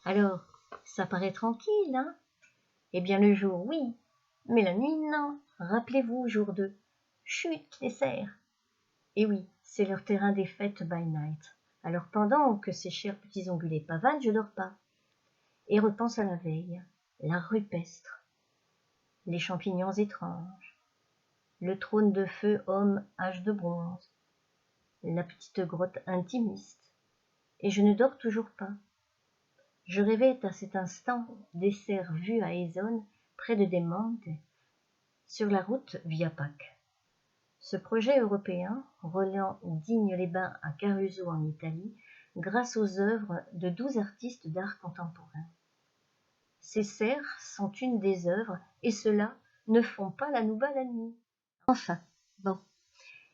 Alors, ça paraît tranquille, hein? Eh bien le jour, oui, mais la nuit, non. Rappelez-vous, jour 2. Chut, les cerfs. Et oui, c'est leur terrain des fêtes by night. Alors pendant que ces chers petits ongulés pavanent, je dors pas. Et repense à la veille, la rupestre, les champignons étranges, le trône de feu homme âge de bronze, la petite grotte intimiste. Et je ne dors toujours pas. Je rêvais à cet instant des cerfs vus à Essonne, près de Desmontes, sur la route via Pâques. Ce projet européen, reliant Digne-les-Bains à Caruso en Italie, grâce aux œuvres de 12 artistes d'art contemporain. Ces cerfs sont une des œuvres, et ceux-là ne font pas la nouba la nuit. Enfin, bon,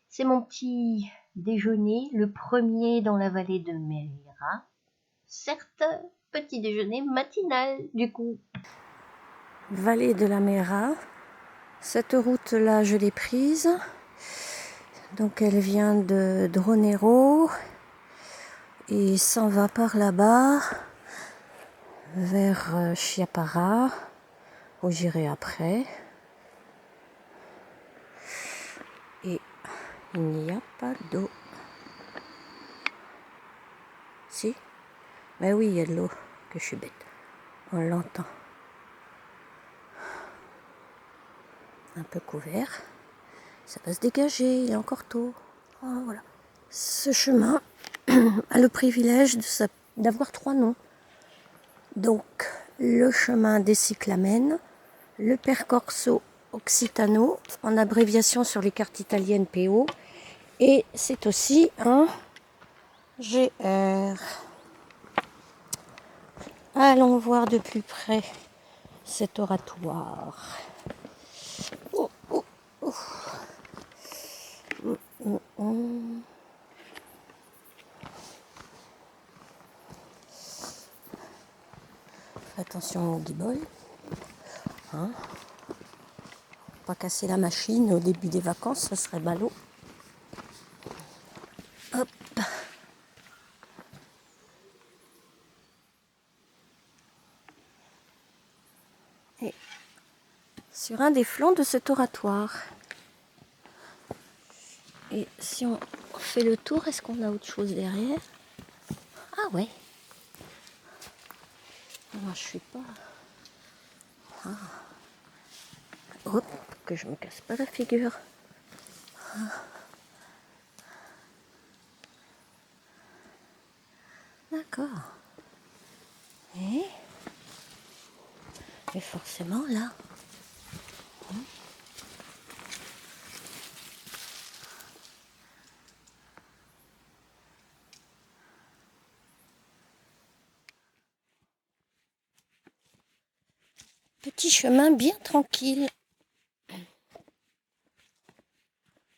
c'est mon petit déjeuner, le premier dans la vallée de Mérira. Certes, petit déjeuner matinal, du coup. Vallée de la Mera. Cette route-là, je l'ai prise. Donc elle vient de Dronero et s'en va par là-bas vers Chiapara, où j'irai après. Et il n'y a pas d'eau. Si? Mais oui, il y a de l'eau, que je suis bête. On l'entend. Un peu couvert. Ça va se dégager, il est encore tôt. Oh, voilà. Ce chemin a le privilège d'avoir 3 noms. Donc, le chemin des Cyclamènes, le Percorso Occitano, en abréviation sur les cartes italiennes PO, et c'est aussi un GR. Allons voir de plus près cet oratoire. Oh, oh, oh. Attention au guibole. Hein, pas casser la machine au début des vacances, ce serait ballot. Hop. Et sur un des flancs de cet oratoire. Et si on fait le tour, est-ce qu'on a autre chose derrière? Ah ouais. Moi je suis pas. Ah. Hop, que je me casse pas la figure. Ah. D'accord. Et forcément là. Petit chemin bien tranquille.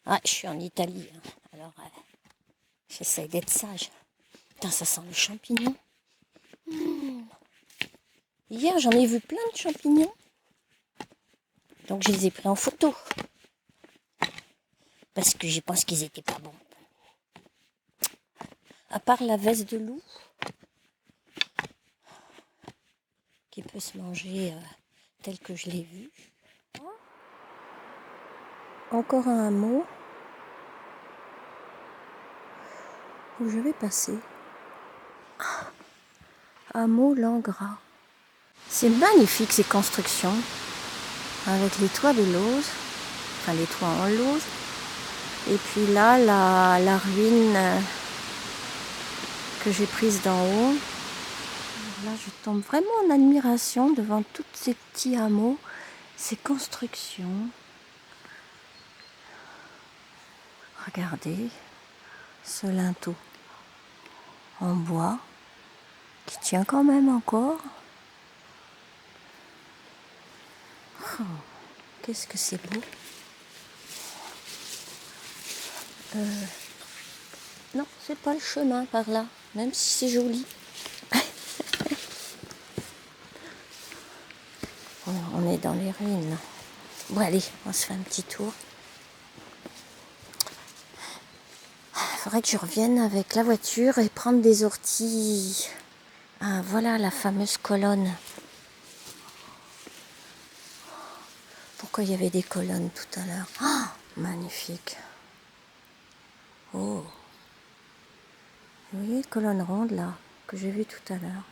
Ah, je suis en Italie, hein. Alors j'essaye d'être sage. Putain, ça sent le champignon. Hier, j'en ai vu plein de champignons. Donc je les ai pris en photo. Parce que je pense qu'ils étaient pas bons. À part la veste de loup, qui peut se manger tel que je l'ai vu. Encore un hameau où je vais passer. Hameau Langras. C'est magnifique ces constructions, avec les toits de lauze, enfin les toits en lauze. Et puis là, la ruine que j'ai prise d'en haut. Là, je tombe vraiment en admiration devant tous ces petits hameaux, ces constructions. Regardez ce linteau en bois qui tient quand même encore. Oh, qu'est-ce que c'est beau. Non, c'est pas le chemin par là, même si c'est joli. On est dans les ruines. Bon, allez, on se fait un petit tour. Il faudrait que je revienne avec la voiture et prendre des orties Ah, voilà la fameuse colonne. Pourquoi il y avait des colonnes tout à l'heure? Oh, magnifique. Oh. Vous voyez, colonne ronde là, que j'ai vue tout à l'heure.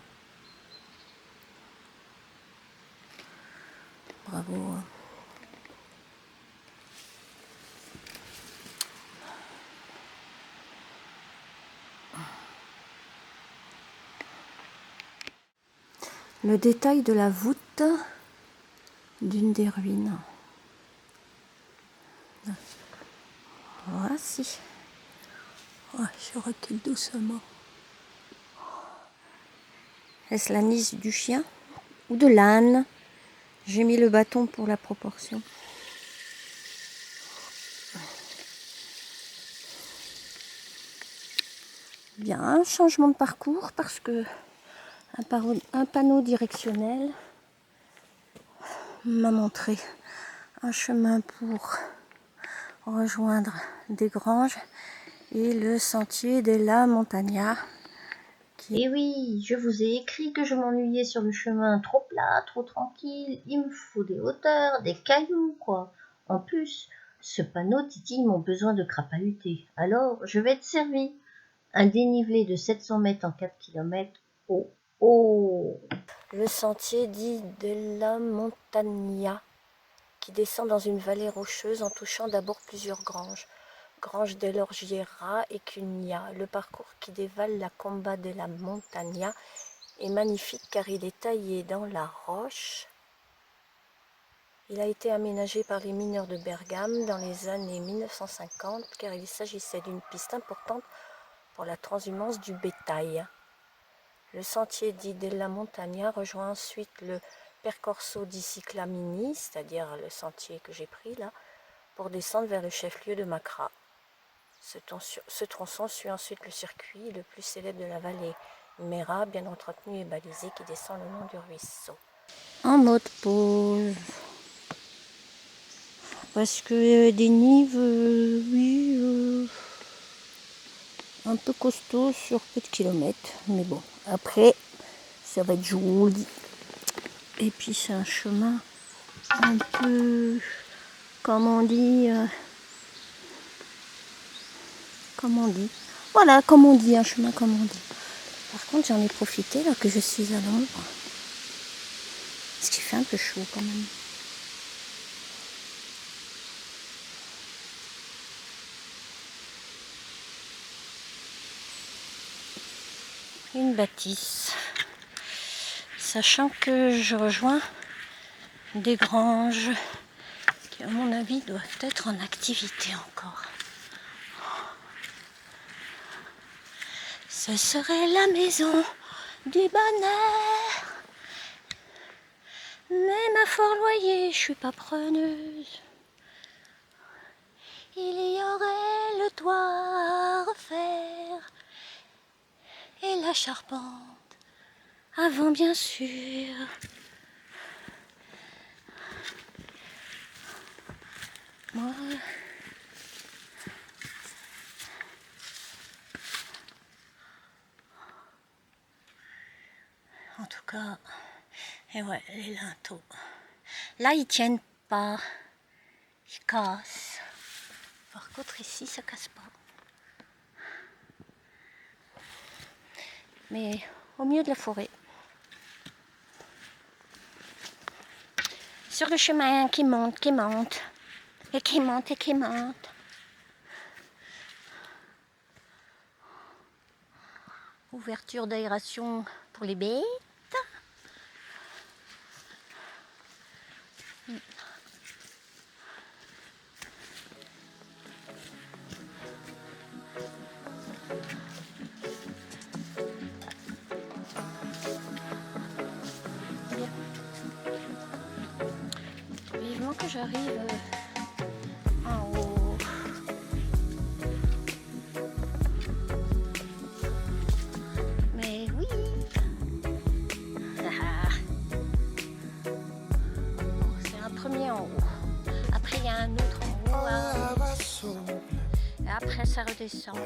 Bravo. Le détail de la voûte d'une des ruines. Voici. Oh, je recule doucement. Est-ce la niche du chien ou de l'âne? J'ai mis le bâton pour la proportion. Bien, changement de parcours parce que un panneau directionnel m'a montré un chemin pour rejoindre des granges et le sentier della Montagna. Et oui, je vous ai écrit que je m'ennuyais sur le chemin, trop plat, trop tranquille, il me faut des hauteurs, des cailloux, quoi. En plus, ce panneau titille mon besoin de crapahuter, alors je vais être servi. Un dénivelé de 700 mètres en 4 km, oh, oh. Le sentier dit della Montagna, qui descend dans une vallée rocheuse en touchant d'abord plusieurs granges. Grange dell'Orgiera et Cugna. Le parcours qui dévale la comba della Montagna est magnifique car il est taillé dans la roche. Il a été aménagé par les mineurs de Bergame dans les années 1950 car il s'agissait d'une piste importante pour la transhumance du bétail. Le sentier dit della Montagna rejoint ensuite le Percorso di Ciclamini, c'est-à-dire le sentier que j'ai pris là, pour descendre vers le chef-lieu de Macra. Ce tronçon suit ensuite le circuit le plus célèbre de la vallée, Mera, bien entretenu et balisé, qui descend le long du ruisseau. En mode pause. Parce que des nives, oui, un peu costaud sur peu de kilomètres. Mais bon, après, ça va être joli. Et puis c'est un chemin un peu, comme on dit, voilà, comme on dit, un chemin comme on dit. Par contre, j'en ai profité là que je suis à l'ombre. Parce qu'il fait un peu chaud quand même. Une bâtisse. Sachant que je rejoins des granges qui, à mon avis, doivent être en activité encore. Ce serait la maison du bonheur. Mais ma fort loyer, je suis pas preneuse. Il y aurait le toit à refaire et la charpente avant, bien sûr. Moi, en tout cas, et ouais, les linteaux. Là, ils tiennent pas, ils cassent. Par contre, ici, ça casse pas. Mais au milieu de la forêt. Sur le chemin qui monte, et qui monte, et qui monte. Ouverture d'aération pour les bêtes. Vivement que j'arrive en haut. Mais oui. C'est un premier en haut. Après il y a un autre en haut. Et après ça redescend.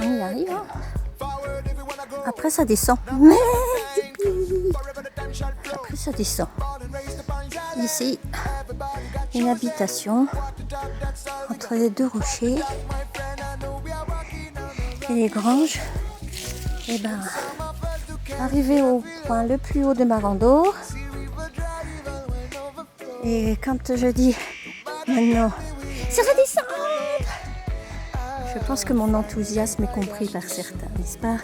On y arrive. Hein. Après ça descend. Mais après ça descend. Ici, une habitation entre les deux rochers et les granges. Et ben, arrivé au point le plus haut de ma rando. Et quand je dis maintenant, c'est redescendre, je pense que mon enthousiasme est compris par certains, n'est-ce pas?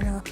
Alors,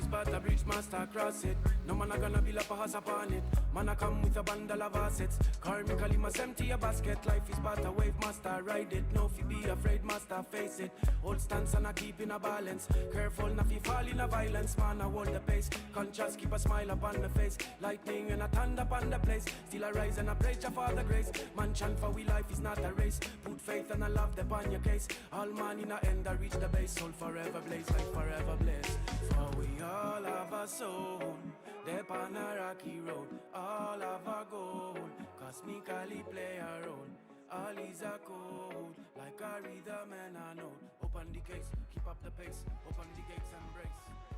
but a bridge master cross it. No man a gonna build up a house upon it. Man a come with a bundle of assets. Karmically must empty a basket. Life is but a wave master, ride it. No fi be afraid, master, face it. Hold stance and a keep in a balance. Careful not fi fall in a violence. Man a hold the pace. Conscious keep a smile upon the face. Lightning and a thunder upon the place. Still a rise and a praise for the grace. Man chant for we life is not a race. Put faith and a love upon your case. All man in a end a reach the base. Soul forever blaze, life forever blaze. For we all have a soul. Dep on a rocky road. All have a goal. Cosmically play a role. All is a code. Like a rhythm and a note. Open the case, keep up the pace. Open the gates and brace.